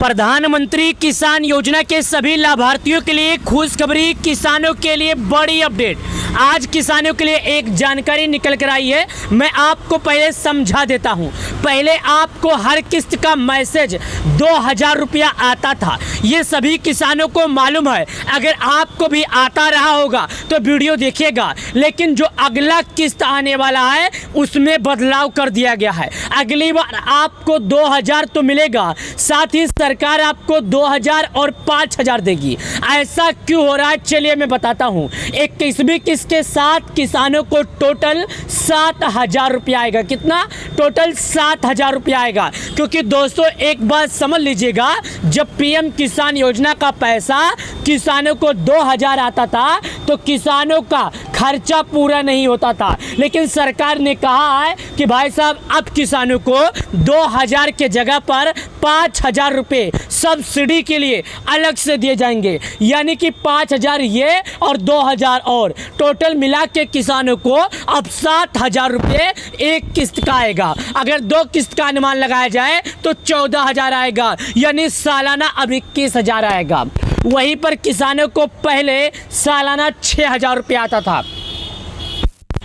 प्रधानमंत्री किसान योजना के सभी लाभार्थियों के लिए खुशखबरी, किसानों के लिए बड़ी अपडेट। आज किसानों के लिए एक जानकारी निकल कर आई है, मैं आपको पहले समझा देता हूं। पहले आपको हर किस्त का मैसेज 2000 रुपया आता था, ये सभी किसानों को मालूम है। अगर आपको भी आता रहा होगा तो वीडियो देखिएगा, लेकिन जो अगला किस्त आने वाला है उसमें बदलाव कर दिया गया है। अगली बार आपको 2000 तो मिलेगा, साथ ही सरकार आपको 2000 और 5000 देगी। ऐसा क्यों हो रहा है, चलिए मैं बताता हूं। 21वीं किस्त के साथ किसानों को टोटल 7000 रुपया आएगा। कितना? टोटल 7000 रुपया आएगा। क्योंकि दोस्तों एक बात समझ लीजिएगा, जब पीएम किसान योजना का पैसा किसानों को 2000 आता था तो किसानों का खर्चा पूरा नहीं होता था, लेकिन सरकार ने कहा है कि भाई साहब अब किसानों को 2000 के जगह पर 5000 रुपये सब्सिडी के लिए अलग से दिए जाएंगे। यानी कि 5000 ये और 2000 और, टोटल मिला के किसानों को अब 7000 रुपये एक किस्त का आएगा। अगर 2 किस्त का अनुमान लगाया जाए तो 14000 आएगा, यानी सालाना अब 21000 आएगा। वहीं पर किसानों को पहले सालाना 6000 रुपया आता था।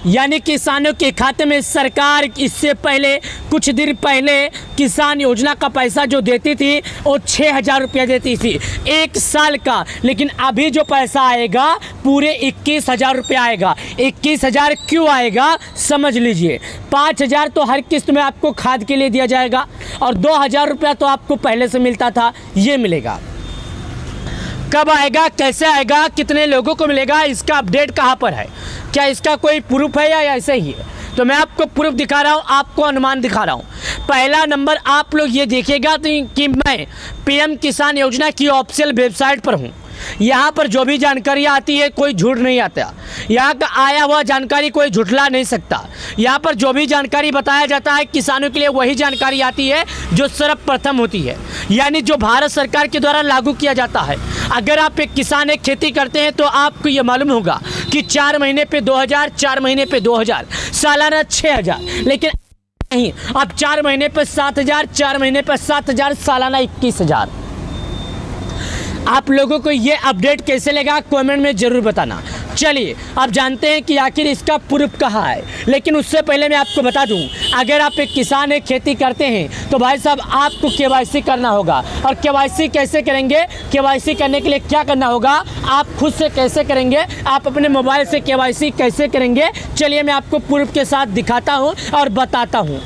यानी किसानों के खाते में सरकार इससे पहले कुछ दिन पहले किसान योजना का पैसा जो देती थी वो 6000 रुपया देती थी 1 साल का, लेकिन अभी जो पैसा आएगा पूरे 21000 रुपया आएगा। 21000 क्यों आएगा समझ लीजिए। 5000 तो हर किस्त में आपको खाद के लिए दिया जाएगा और 2000 रुपया तो आपको पहले से मिलता था, ये मिलेगा। कब आएगा, कैसे आएगा, कितने लोगों को मिलेगा, इसका अपडेट कहाँ पर है? क्या इसका कोई प्रूफ है या ऐसे ही है? तो मैं आपको प्रूफ दिखा रहा हूँ, आपको अनुमान दिखा रहा हूँ। पहला नंबर आप लोग ये देखिएगा कि मैं पीएम किसान योजना की ऑफिशियल वेबसाइट पर हूँ। यहाँ पर जो भी जानकारी आती है कोई झूठ नहीं आता। यहाँ का आया हुआ जानकारी कोई झुठला नहीं सकता। यहाँ पर जो भी जानकारी बताया जाता है किसानों के लिए वही जानकारी आती है जो सर्वप्रथम होती है, यानी जो भारत सरकार के द्वारा लागू किया जाता है। अगर आप एक किसान एक खेती करते हैं तो आपको ये मालूम होगा कि 4 महीने पे 2000, 4 महीने पे 2000, सालाना 6000, लेकिन नहीं, अब 4 महीने पे 7000, 4 महीने पे 7000, सालाना 21000। आप लोगों को ये अपडेट कैसे लगा कमेंट में ज़रूर बताना। चलिए अब जानते हैं कि आखिर इसका प्रूफ कहाँ है, लेकिन उससे पहले मैं आपको बता दूं, अगर आप एक किसान एक खेती करते हैं तो भाई साहब आपको केवाईसी करना होगा। और केवाईसी कैसे करेंगे, केवाईसी करने के लिए क्या करना होगा, आप खुद से कैसे करेंगे, आप अपने मोबाइल से केवाईसी कैसे करेंगे, चलिए मैं आपको प्रूफ के साथ दिखाता हूँ और बताता हूँ।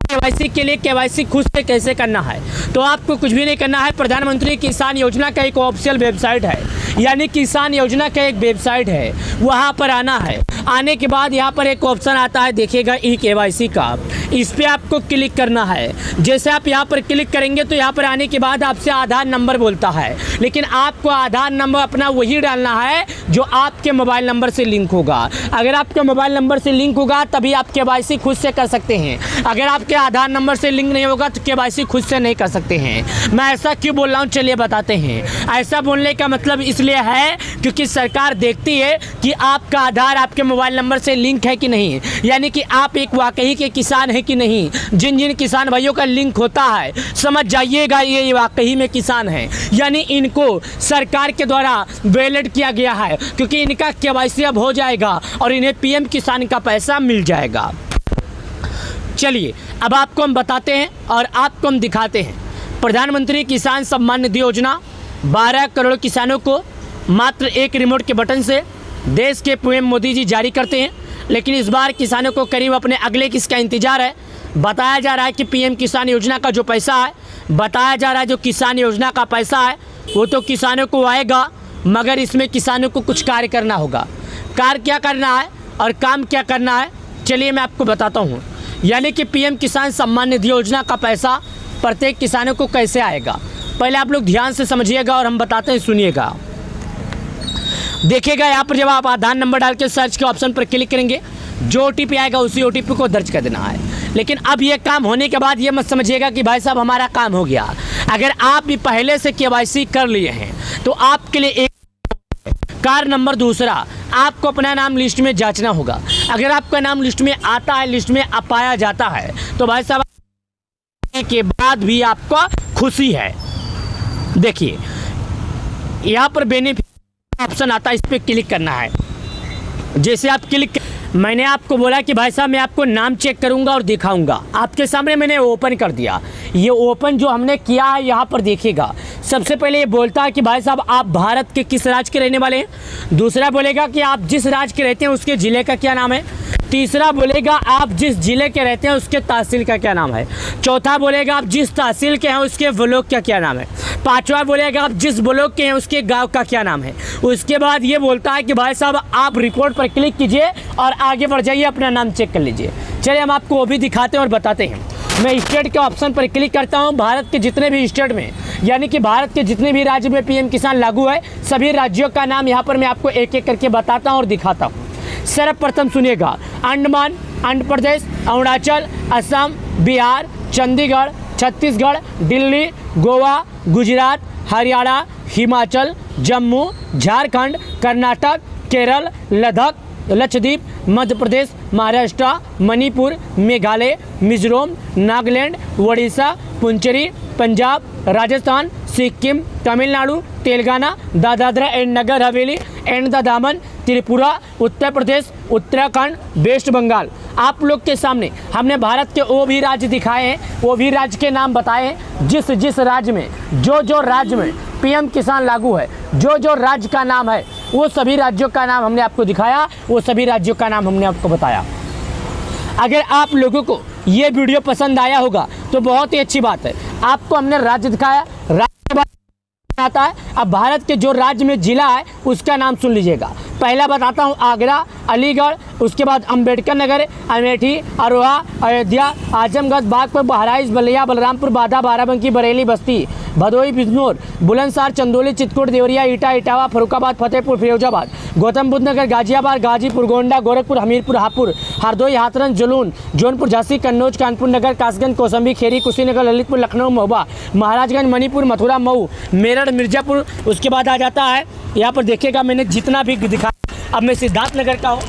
केवाईसी के लिए केवाईसी खुद से कैसे करना है, तो आपको कुछ भी नहीं करना है। प्रधानमंत्री किसान योजना का एक ऑफिशियल वेबसाइट है, यानी किसान योजना का एक वेबसाइट है, वहाँ पर आना है। आने के बाद यहाँ पर एक ऑप्शन आता है, देखिएगा ई-केवाईसी का, इस पर आपको क्लिक करना है। जैसे आप यहाँ पर क्लिक करेंगे तो यहाँ पर आने के बाद आपसे आधार नंबर बोलता है, लेकिन आपको आधार नंबर अपना वही डालना है जो आपके मोबाइल नंबर से लिंक होगा। अगर आपके मोबाइल नंबर से लिंक होगा तभी आप केवाईसी खुद से कर सकते हैं। अगर आपके आधार नंबर से लिंक नहीं होगा तो केवाईसी खुद से नहीं कर सकते हैं। मैं ऐसा क्यों बोल रहा हूँ चलिए बताते हैं। ऐसा बोलने का मतलब इसलिए है क्योंकि सरकार देखती है कि आपका आधार आपके मोबाइल नंबर से लिंक है कि नहीं, यानी कि आप एक वाकई के किसान हैं कि नहीं। जिन जिन किसान भाइयों का लिंक होता है समझ जाइएगा ये वाकई में किसान हैं, यानी इनको सरकार के द्वारा वैलिड किया गया है, क्योंकि इनका केवाईसी अब हो जाएगा और इन्हें पीएम किसान का पैसा मिल जाएगा। चलिए अब आपको हम बताते हैं और आपको हम दिखाते हैं। प्रधानमंत्री किसान सम्मान निधि योजना 12 करोड़ किसानों को मात्र एक रिमोट के बटन से देश के पीएम मोदी जी जारी करते हैं, लेकिन इस बार किसानों को करीब अपने अगले किस्त का इंतजार है। बताया जा रहा है कि पीएम किसान योजना का जो पैसा है, बताया जा रहा है जो किसान योजना का पैसा है वो तो किसानों को आएगा, मगर इसमें किसानों को कुछ कार्य करना होगा। कार्य क्या करना है और काम क्या करना है, चलिए मैं आपको बताता हूँ। यानी कि पीएम किसान सम्मान निधि योजना का पैसा प्रत्येक किसानों को कैसे आएगा, पहले आप लोग ध्यान से समझिएगा और हम बताते हैं, सुनिएगा। देखिएगा यहाँ पर जब आप आधार नंबर डाल के सर्च के ऑप्शन पर क्लिक करेंगे, जो OTP आएगा उसी OTP को दर्ज कर देना है। लेकिन अब ये काम होने के बाद ये मत समझिएगा कि भाई साहब हमारा काम हो गया। अगर आप भी पहले से KYC कर लिए हैं तो आपके लिए एक कार्य नंबर दूसरा, आपको अपना नाम लिस्ट में जांचना होगा। अगर आपका नाम लिस्ट में आता है, लिस्ट में पाया जाता है, तो भाई साहब के बाद भी आपको खुशी है। देखिए यहाँ पर बेनिफिट ऑप्शन आता है, इस पर क्लिक करना है। जैसे आप क्लिक, मैंने आपको बोला कि भाई साहब मैं आपको नाम चेक करूंगा और दिखाऊंगा। आपके सामने मैंने ओपन कर दिया। ये ओपन जो हमने किया है यहाँ पर देखिएगा, सबसे पहले ये बोलता है कि भाई साहब आप भारत के किस राज्य के रहने वाले हैं। दूसरा बोलेगा कि आप जिस राज्य के रहते हैं उसके ज़िले का क्या नाम है। तीसरा बोलेगा आप जिस ज़िले के रहते हैं उसके तहसील का क्या नाम है। चौथा बोलेगा आप जिस तहसील के हैं उसके ब्लॉक का क्या नाम है। पांचवा बोलेगा आप जिस ब्लॉक के हैं उसके गांव का क्या नाम है। उसके बाद ये बोलता है कि भाई साहब आप रिपोर्ट पर क्लिक कीजिए और आगे बढ़ जाइए, अपना नाम चेक कर लीजिए। चलिए हम आपको वो भी दिखाते हैं और बताते हैं। मैं स्टेट के ऑप्शन पर क्लिक करता हूँ। भारत के जितने भी स्टेट में, यानी कि भारत के जितने भी राज्य में पीएम किसान लागू है, सभी राज्यों का नाम यहाँ पर मैं आपको एक एक करके बताता हूँ और दिखाता हूँ। सर्वप्रथम सुनिएगा, अंडमान, आंध्र प्रदेश, अरुणाचल, असम, बिहार, चंडीगढ़, छत्तीसगढ़, दिल्ली, गोवा, गुजरात, हरियाणा, हिमाचल, जम्मू, झारखंड, कर्नाटक, केरल, लद्दाख, लक्षद्वीप, मध्य प्रदेश, महाराष्ट्र, मणिपुर, मेघालय, मिजोरम, नागालैंड, उड़ीसा, पुंचेरी, पंजाब, राजस्थान, सिक्किम, तमिलनाडु, तेलंगाना, दादरा एंड नगर हवेली एंड दामन, त्रिपुरा, उत्तर प्रदेश, उत्तराखंड, वेस्ट बंगाल। आप लोग के सामने हमने भारत के वो भी राज्य दिखाए हैं, वो भी राज्य के नाम बताए हैं। जिस जिस राज्य में जो राज्य में पीएम किसान लागू है, जो राज्य का नाम है, वो सभी राज्यों का नाम हमने आपको दिखाया, वो सभी राज्यों का नाम हमने आपको बताया। अगर आप लोगों को ये वीडियो पसंद आया होगा तो बहुत ही अच्छी बात है। आपको हमने राज्य दिखाया, राज्य आता है। अब भारत के जो राज्य में जिला है उसका नाम सुन लीजिएगा। पहला बताता हूँ आगरा, अलीगढ़, उसके बाद अंबेडकर नगर, अमेठी, अरोहा, अयोध्या, आजमगढ़, बागपत, बहराइच, बलिया, बलरामपुर, बांदा, बाराबंकी, बरेली, बस्ती, भदोही, बिजनौर, बुलंदशहर, चंदौली, चित्रकूट, देवरिया, ईटा, इटावा, फरुखाबाद, फतेहपुर, फिरोजाबाद, गौतम बुद्ध नगर, गाजियाबाद, गाजीपुर, गोंडा, गोरखपुर, हमीरपुर, हापुड़, हरदोई, हाथरस, जलून, जौनपुर, झांसी, कन्नौज, कानपुर नगर, कासगंज, कौशाम्बी, खेरी, कुशीनगर, ललितपुर, लखनऊ, महोबा, महाराजगंज, मणिपुर, मथुरा, मऊ, मेरठ, मिर्जापुर। उसके बाद आ जाता है यहाँ पर देखिएगा, मैंने जितना भी दिखा, अब मैं सिद्धार्थनगर का हूँ,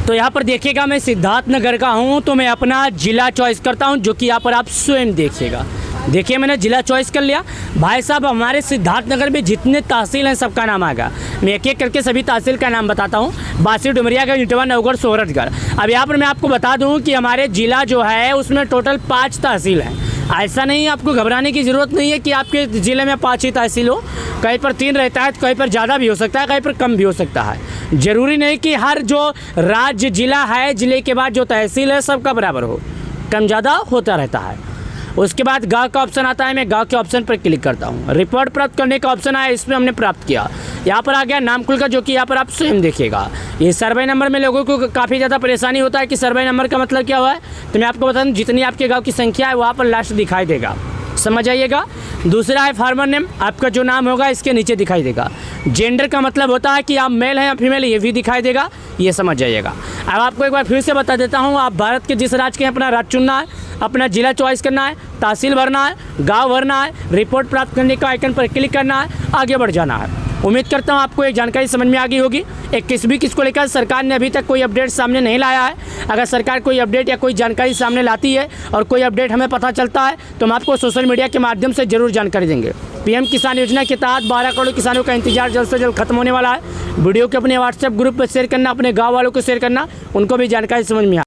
यहाँ पर देखिएगा मैं सिद्धार्थनगर का हूँ, तो मैं अपना ज़िला चॉइस करता हूँ, जो कि यहाँ पर आप स्वयं देखिएगा। देखिए मैंने ज़िला चॉइस कर लिया। भाई साहब हमारे सिद्धार्थनगर में जितने तहसील हैं सबका नाम आएगा। मैं एक एक करके सभी तहसील का नाम बताता हूँ। बासी, डुमरियागंज, इटवा, नवगढ़, सोहरतगढ़। अब यहाँ पर मैं आपको बता दूँ कि हमारे ज़िला जो है उसमें टोटल 5 तहसील हैं। ऐसा नहीं, आपको घबराने की ज़रूरत नहीं है कि आपके ज़िले में 5 ही तहसील हो। कहीं पर 3 रहता है, तो कहीं पर ज़्यादा भी हो सकता है, कहीं पर कम भी हो सकता है। ज़रूरी नहीं कि हर जो राज्य ज़िला है, ज़िले के बाद जो तहसील है सबका बराबर हो, कम ज़्यादा होता रहता है। उसके बाद गांव का ऑप्शन आता है, मैं गांव के ऑप्शन पर क्लिक करता हूं। रिपोर्ट प्राप्त करने का ऑप्शन आया, इसमें हमने प्राप्त किया। यहाँ पर आ गया नाम खुलकर, जो कि यहाँ पर आप स्वयं देखिएगा। ये सर्वे नंबर में लोगों को काफ़ी ज़्यादा परेशानी होता है कि सर्वे नंबर का मतलब क्या हुआ है, तो मैं आपको बता दूँ जितनी आपके गाँव की संख्या है वहाँ पर लास्ट दिखाई देगा, समझ आइएगा। दूसरा है फार्मर नेम, आपका जो नाम होगा इसके नीचे दिखाई देगा। जेंडर का मतलब होता है कि आप मेल हैं या फीमेल, ये भी दिखाई देगा, ये समझ जाइएगा। अब आपको एक बार फिर से बता देता हूँ, आप भारत के जिस राज्य के हैं अपना राज्य चुनना है, अपना जिला चॉइस करना है, तहसील भरना है, गांव भरना है, रिपोर्ट प्राप्त करने का आइकन पर क्लिक करना है, आगे बढ़ जाना है। उम्मीद करता हूँ आपको एक जानकारी समझ में आ गई होगी। 21 को लेकर सरकार ने अभी तक कोई अपडेट सामने नहीं लाया है। अगर सरकार कोई अपडेट या कोई जानकारी सामने लाती है और कोई अपडेट हमें पता चलता है तो हम आपको सोशल मीडिया के माध्यम से जरूर जानकारी देंगे। पीएम किसान योजना के तहत 12 करोड़ किसानों का इंतजार जल्द से जल्द खत्म होने वाला है। वीडियो को अपने व्हाट्सएप ग्रुप पर शेयर करना, अपने गाँव वालों को शेयर करना, उनको भी जानकारी समझ में